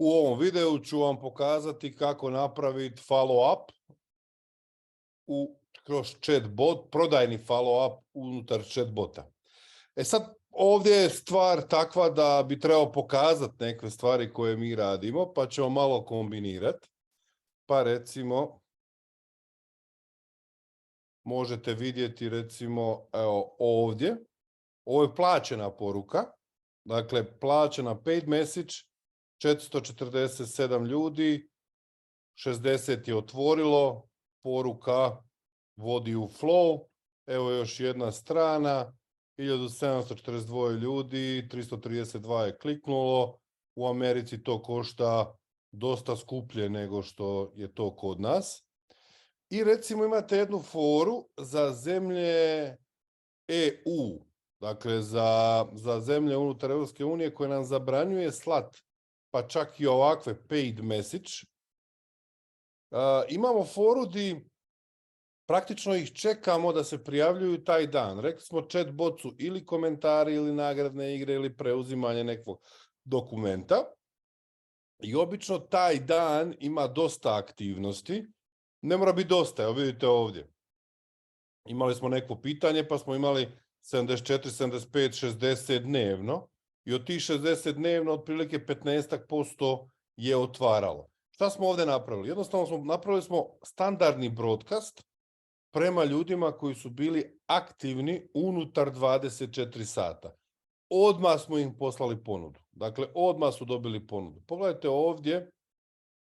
U ovom videu ću vam pokazati kako napraviti follow-up kroz chatbot, prodajni follow-up unutar chatbota. Sad, ovdje je stvar takva da bi trebao pokazati neke stvari koje mi radimo, pa ćemo malo kombinirati. Pa recimo, možete vidjeti recimo evo, ovdje. Ovo je plaćena poruka. Dakle, plaćena paid message, 447 ljudi, 60 je otvorilo, poruka vodi u flow, evo još jedna strana, 1742 ljudi, 332 je kliknulo, u Americi to košta dosta skuplje nego što je to kod nas. I recimo imate jednu foru za zemlje EU, dakle za zemlje unutar Europske unije koje nam zabranjuje slat, pa čak i ovakve paid message. Imamo foru di praktično ih čekamo da se prijavljuju taj dan. Rekli smo chatbotu ili komentari ili nagradne igre ili preuzimanje nekog dokumenta. I obično taj dan ima dosta aktivnosti. Ne mora biti dosta, evo vidite ovdje. Imali smo neko pitanje pa smo imali 74, 75, 60 dnevno. I od tih 60 dnevno otprilike 15% je otvaralo. Šta smo ovdje napravili? Jednostavno napravili smo standardni broadcast prema ljudima koji su bili aktivni unutar 24 sata. Odmah smo im poslali ponudu. Dakle, odmah su dobili ponudu. Pogledajte ovdje,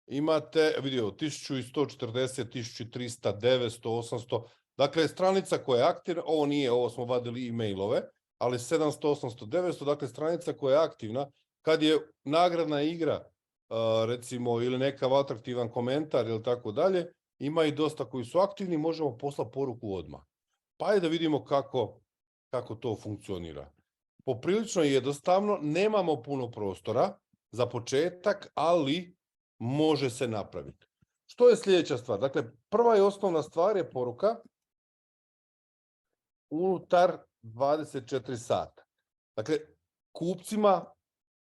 imate, vidio, 1140, 1300, 900, 800. Dakle, stranica koja je aktivna, ovo nije, ovo smo vadili e-mailove, ali 700, 800, 900, dakle, stranica koja je aktivna, kad je nagradna igra, recimo, ili nekav atraktivan komentar ili tako dalje, ima i dosta koji su aktivni, možemo poslati poruku odmah. Pa je da vidimo kako to funkcionira. Poprilično je jednostavno, nemamo puno prostora za početak, ali može se napraviti. Što je sljedeća stvar? Dakle, prva i osnovna stvar je poruka unutar 24 sata. Dakle, kupcima,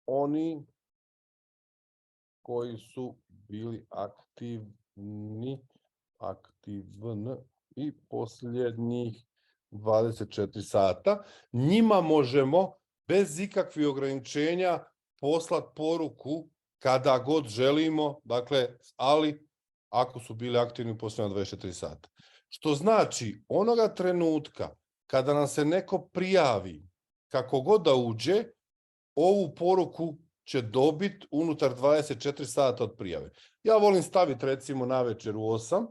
oni koji su bili aktivni i posljednjih 24 sata, njima možemo bez ikakvih ograničenja poslati poruku kada god želimo, dakle, ali ako su bili aktivni posljednjih 24 sata. Što znači, onoga trenutka kada nam se neko prijavi, kako god da uđe, ovu poruku će dobiti unutar 24 sata od prijave. Ja volim staviti recimo na večer u 8,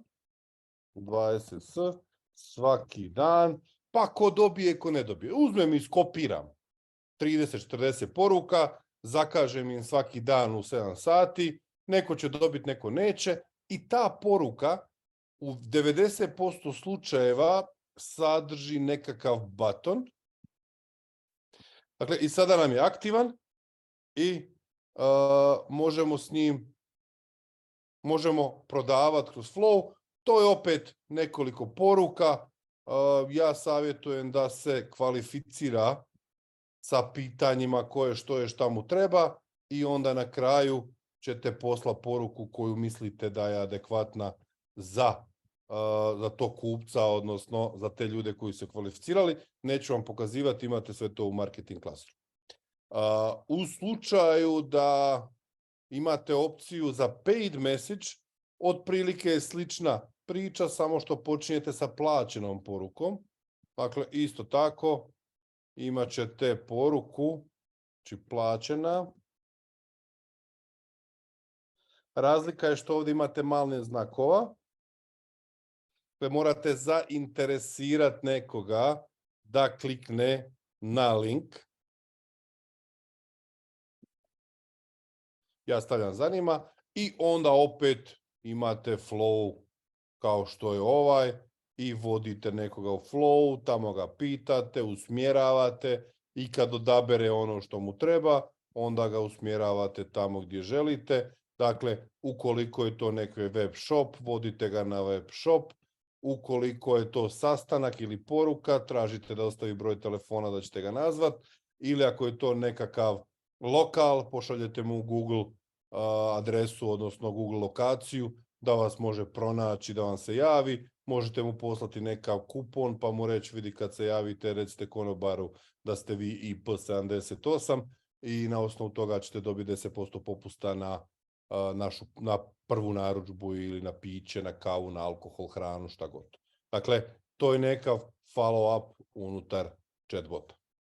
20 svaki dan, pa ko dobije, ko ne dobije. Uzmem i skopiram 30-40 poruka, zakažem im svaki dan u 7 sati, neko će dobiti, neko neće i ta poruka u 90% slučajeva sadrži nekakav baton. Dakle, i sada nam je aktivan i možemo s njim prodavati kroz flow. To je opet nekoliko poruka. Ja savjetujem da se kvalificira sa pitanjima koje, što je, šta mu treba i onda na kraju ćete poslati poruku koju mislite da je adekvatna za tog kupca, odnosno za te ljude koji su se kvalificirali. Neću vam pokazivati, imate sve to u marketing klasu. U slučaju da imate opciju za paid message, otprilike je slična priča, samo što počinjete sa plaćenom porukom. Dakle, isto tako imat ćete poruku, znači plaćena. Razlika je što ovdje imate male znakova. Dakle, morate zainteresirati nekoga da klikne na link. Ja stavljam zanima i onda opet imate flow kao što je ovaj i vodite nekoga u flow, tamo ga pitate, usmjeravate i kad odabere ono što mu treba, onda ga usmjeravate tamo gdje želite. Dakle, ukoliko je to neki web shop, vodite ga na web shop. Ukoliko je to sastanak ili poruka, tražite da ostavi broj telefona da ćete ga nazvat. Ili ako je to nekakav lokal, pošaljete mu u Google adresu, odnosno Google lokaciju, da vas može pronaći, da vam se javi. Možete mu poslati nekav kupon, pa mu reći, vidi kad se javite, recite konobaru da ste vi IP78 i na osnovu toga ćete dobiti 10% popusta na prvu narudžbu ili na piće, na kavu, na alkohol, hranu, šta god. Dakle, to je nekav follow-up unutar chatbota.